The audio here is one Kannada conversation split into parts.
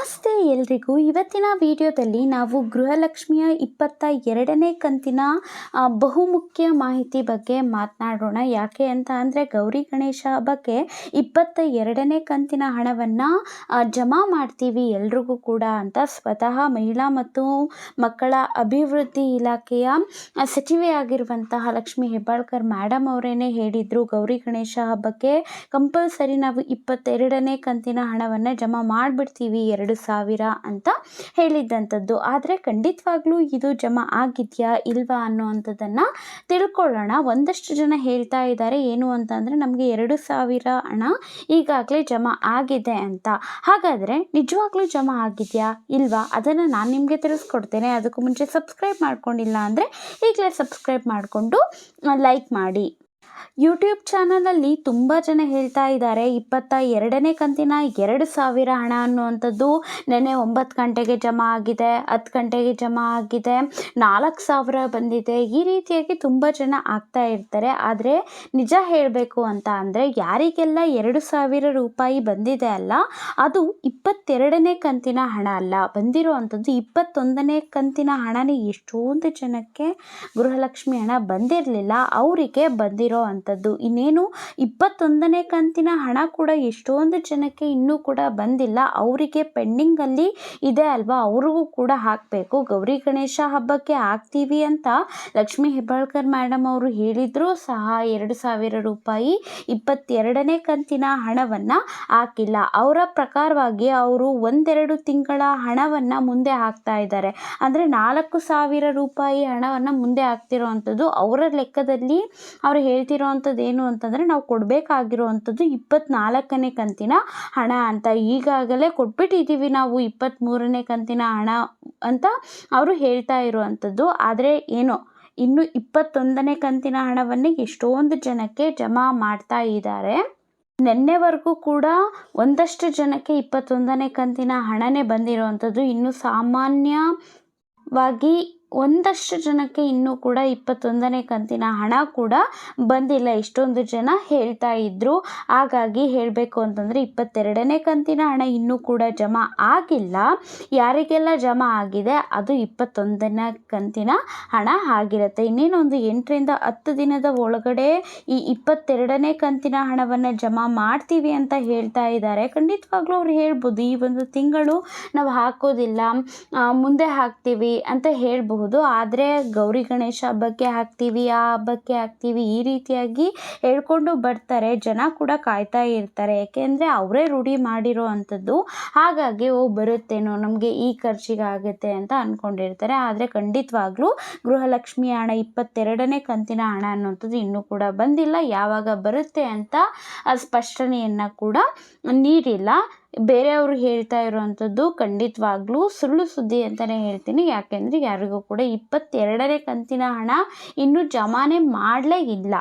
ನಮಸ್ತೆ ಎಲ್ರಿಗೂ. ಇವತ್ತಿನ ವಿಡಿಯೋದಲ್ಲಿ ನಾವು ಗೃಹಲಕ್ಷ್ಮಿಯ 22ನೇ ಕಂತಿನ ಬಹುಮುಖ್ಯ ಮಾಹಿತಿ ಬಗ್ಗೆ ಮಾತನಾಡೋಣ. ಯಾಕೆ ಅಂತ ಅಂದರೆ ಗೌರಿ ಗಣೇಶ ಹಬ್ಬಕ್ಕೆ 22ನೇ ಕಂತಿನ ಹಣವನ್ನು ಜಮಾ ಮಾಡ್ತೀವಿ ಎಲ್ರಿಗೂ ಕೂಡ ಅಂತ ಸ್ವತಃ ಮಹಿಳಾ ಮತ್ತು ಮಕ್ಕಳ ಅಭಿವೃದ್ಧಿ ಇಲಾಖೆಯ ಸಚಿವೆಯಾಗಿರುವಂತಹ ಲಕ್ಷ್ಮಿ ಹೆಬ್ಬಾಳ್ಕರ್ ಮೇಡಮ್ ಅವರೇನೆ ಹೇಳಿದರು. ಗೌರಿ ಗಣೇಶ ಹಬ್ಬಕ್ಕೆ ಕಂಪಲ್ಸರಿ ನಾವು 22ನೇ ಕಂತಿನ ಹಣವನ್ನು ಜಮಾ ಮಾಡಿಬಿಡ್ತೀವಿ 2,000 ಅಂತ ಹೇಳಿದ್ದಂಥದ್ದು. ಆದರೆ ಖಂಡಿತವಾಗ್ಲೂ ಇದು ಜಮಾ ಆಗಿದೆಯಾ ಇಲ್ವಾ ಅನ್ನೋವಂಥದ್ದನ್ನು ತಿಳ್ಕೊಳ್ಳೋಣ. ಒಂದಷ್ಟು ಜನ ಹೇಳ್ತಾ ಇದ್ದಾರೆ ಏನು ಅಂತಂದರೆ ನಮಗೆ 2,000 ಹಣ ಈಗಾಗಲೇ ಜಮಾ ಆಗಿದೆ ಅಂತ. ಹಾಗಾದರೆ ನಿಜವಾಗ್ಲೂ ಜಮಾ ಆಗಿದೆಯಾ ಇಲ್ವಾ ಅದನ್ನು ನಾನು ನಿಮಗೆ ತಿಳಿಸ್ಕೊಡ್ತೇನೆ. ಅದಕ್ಕೂ ಮುಂಚೆ ಸಬ್ಸ್ಕ್ರೈಬ್ ಮಾಡ್ಕೊಂಡಿಲ್ಲ ಅಂದರೆ ಈಗಲೇ ಸಬ್ಸ್ಕ್ರೈಬ್ ಮಾಡಿಕೊಂಡು ಲೈಕ್ ಮಾಡಿ. ಯೂಟ್ಯೂಬ್ ಚಾನಲಲ್ಲಿ ತುಂಬ ಜನ ಹೇಳ್ತಾ ಇದ್ದಾರೆ 22ನೇ ಕಂತಿನ 2,000 ಹಣ ಅನ್ನುವಂಥದ್ದು ನೆನ್ನೆ 9 ಗಂಟೆಗೆ ಜಮಾ ಆಗಿದೆ, 10 ಗಂಟೆಗೆ ಜಮಾ ಆಗಿದೆ, 4,000 ಬಂದಿದೆ. ಈ ರೀತಿಯಾಗಿ ತುಂಬ ಜನ ಆಗ್ತಾ ಇರ್ತಾರೆ. ಆದರೆ ನಿಜ ಹೇಳಬೇಕು ಅಂತ ಅಂದರೆ ಯಾರಿಗೆಲ್ಲ 2,000 ರೂಪಾಯಿ ಬಂದಿದೆ ಅಲ್ಲ, ಅದು 22ನೇ ಕಂತಿನ ಹಣ ಅಲ್ಲ. ಬಂದಿರೋ ಅಂಥದ್ದು 21ನೇ ಕಂತಿನ ಹಣನೇ. ಎಷ್ಟೊಂದು ಜನಕ್ಕೆ ಗೃಹಲಕ್ಷ್ಮಿ ಹಣ ಬಂದಿರಲಿಲ್ಲ, ಅವರಿಗೆ ಬಂದಿರೋ ಅಂಥದ್ದು. ಇನ್ನೇನು 21ನೇ ಕಂತಿನ ಹಣ ಕೂಡ ಎಷ್ಟೊಂದು ಜನಕ್ಕೆ ಇನ್ನೂ ಕೂಡ ಬಂದಿಲ್ಲ, ಅವರಿಗೆ ಪೆಂಡಿಂಗಲ್ಲಿ ಇದೆ ಅಲ್ವಾ, ಅವ್ರಿಗೂ ಕೂಡ ಹಾಕಬೇಕು. ಗೌರಿ ಗಣೇಶ ಹಬ್ಬಕ್ಕೆ ಹಾಕ್ತೀವಿ ಅಂತ ಲಕ್ಷ್ಮಿ ಹೆಬ್ಬಾಳ್ಕರ್ ಮೇಡಮ್ ಅವರು ಹೇಳಿದರೂ ಸಹ 2,000 ರೂಪಾಯಿ 22ನೇ ಕಂತಿನ ಹಣವನ್ನು ಹಾಕಿಲ್ಲ. ಅವರ ಪ್ರಕಾರವಾಗಿ ಅವರು 1-2 ತಿಂಗಳ ಹಣವನ್ನು ಮುಂದೆ ಹಾಕ್ತಾ ಇದ್ದಾರೆ. ಅಂದರೆ 4,000 ರೂಪಾಯಿ ಹಣವನ್ನು ಮುಂದೆ ಹಾಕ್ತಿರೋ ಅಂಥದ್ದು. ಅವರ ಲೆಕ್ಕದಲ್ಲಿ ಅವರು ಹೇಳ್ತಿರೋ ಅಂಥದ್ದು ಏನು ಅಂತಂದರೆ ನಾವು ಕೊಡಬೇಕಾಗಿರುವಂಥದ್ದು 24ನೇ ಕಂತಿನ ಹಣ ಅಂತ. ಈಗಾಗಲೇ ಕೊಟ್ಬಿಟ್ಟಿದ್ದೀವಿ ನಾವು 23ನೇ ಕಂತಿನ ಹಣ ಅಂತ ಅವರು ಹೇಳ್ತಾ ಇರುವಂಥದ್ದು. ಆದರೆ ಏನೋ ಇನ್ನು 21ನೇ ಕಂತಿನ ಹಣವನ್ನು ಎಷ್ಟೊಂದು ಜನಕ್ಕೆ ಜಮಾ ಮಾಡ್ತಾ ಇದ್ದಾರೆ. ನಿನ್ನೆವರೆಗೂ ಕೂಡ ಒಂದಷ್ಟು ಜನಕ್ಕೆ 21ನೇ ಕಂತಿನ ಹಣನೇ ಬಂದಿರುವಂಥದ್ದು. ಇನ್ನು ಸಾಮಾನ್ಯವಾಗಿ ಒಂದಷ್ಟು ಜನಕ್ಕೆ ಇನ್ನೂ ಕೂಡ 21ನೇ ಕಂತಿನ ಹಣ ಕೂಡ ಬಂದಿಲ್ಲ, ಇಷ್ಟೊಂದು ಜನ ಹೇಳ್ತಾ ಇದ್ದರು. ಹಾಗಾಗಿ ಹೇಳಬೇಕು ಅಂತಂದರೆ 22ನೇ ಕಂತಿನ ಹಣ ಇನ್ನೂ ಕೂಡ ಜಮಾ ಆಗಿಲ್ಲ. ಯಾರಿಗೆಲ್ಲ ಜಮಾ ಆಗಿದೆ ಅದು 21ನೇ ಕಂತಿನ ಹಣ ಆಗಿರುತ್ತೆ. ಇನ್ನೇನೊಂದು 8ರಿಂದ 10 ದಿನದ ಒಳಗಡೆ ಈ 22ನೇ ಕಂತಿನ ಹಣವನ್ನು ಜಮಾ ಮಾಡ್ತೀವಿ ಅಂತ ಹೇಳ್ತಾ ಇದ್ದಾರೆ. ಖಂಡಿತವಾಗ್ಲೂ ಅವ್ರು ಹೇಳ್ಬೋದು ಈ ಒಂದು ತಿಂಗಳು ನಾವು ಹಾಕೋದಿಲ್ಲ, ಮುಂದೆ ಹಾಕ್ತೀವಿ ಅಂತ ಹೇಳ್ಬೋದು. ಆದರೆ ಗೌರಿ ಗಣೇಶ ಹಬ್ಬಕ್ಕೆ ಹಾಕ್ತೀವಿ, ಆ ಹಬ್ಬಕ್ಕೆ ಹಾಕ್ತೀವಿ, ಈ ರೀತಿಯಾಗಿ ಹೇಳ್ಕೊಂಡು ಬರ್ತಾರೆ. ಜನ ಕೂಡ ಕಾಯ್ತಾ ಇರ್ತಾರೆ, ಯಾಕೆಂದರೆ ಅವರೇ ರೂಢಿ ಮಾಡಿರೋ ಅಂಥದ್ದು. ಹಾಗಾಗಿ ಬರುತ್ತೇನೋ ನಮಗೆ ಈ ಖರ್ಚಿಗೆ ಆಗುತ್ತೆ ಅಂತ ಅಂದ್ಕೊಂಡಿರ್ತಾರೆ. ಆದರೆ ಖಂಡಿತವಾಗ್ಲೂ ಗೃಹಲಕ್ಷ್ಮಿ ಹಣ 22ನೇ ಕಂತಿನ ಹಣ ಅನ್ನುವಂಥದ್ದು ಇನ್ನೂ ಕೂಡ ಬಂದಿಲ್ಲ. ಯಾವಾಗ ಬರುತ್ತೆ ಅಂತ ಸ್ಪಷ್ಟನೆಯನ್ನು ಕೂಡ ನೀಡಿಲ್ಲ. ಬೇರೆಯವರು ಹೇಳ್ತಾ ಇರುವಂಥದ್ದು ಖಂಡಿತವಾಗ್ಲೂ ಸುಳ್ಳು ಸುದ್ದಿ ಅಂತಲೇ ಹೇಳ್ತೀನಿ. ಯಾಕೆಂದರೆ ಯಾರಿಗೂ ಕೂಡ 22ನೇ ಕಂತಿನ ಹಣ ಇನ್ನೂ ಜಮಾನೆ ಮಾಡಲೇ ಇಲ್ಲ.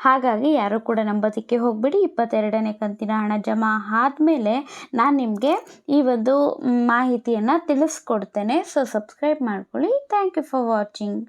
ಹಾಗಾಗಿ ಯಾರು ಕೂಡ ನಂಬೋದಕ್ಕೆ ಹೋಗಬೇಡಿ. 22ನೇ ಕಂತಿನ ಹಣ ಜಮಾ ಆದಮೇಲೆ ನಾನು ನಿಮಗೆ ಈ ಒಂದು ಮಾಹಿತಿಯನ್ನು ತಿಳಿಸ್ಕೊಡ್ತೇನೆ. ಸೊ ಸಬ್ಸ್ಕ್ರೈಬ್ ಮಾಡ್ಕೊಳ್ಳಿ. Thank you for watching.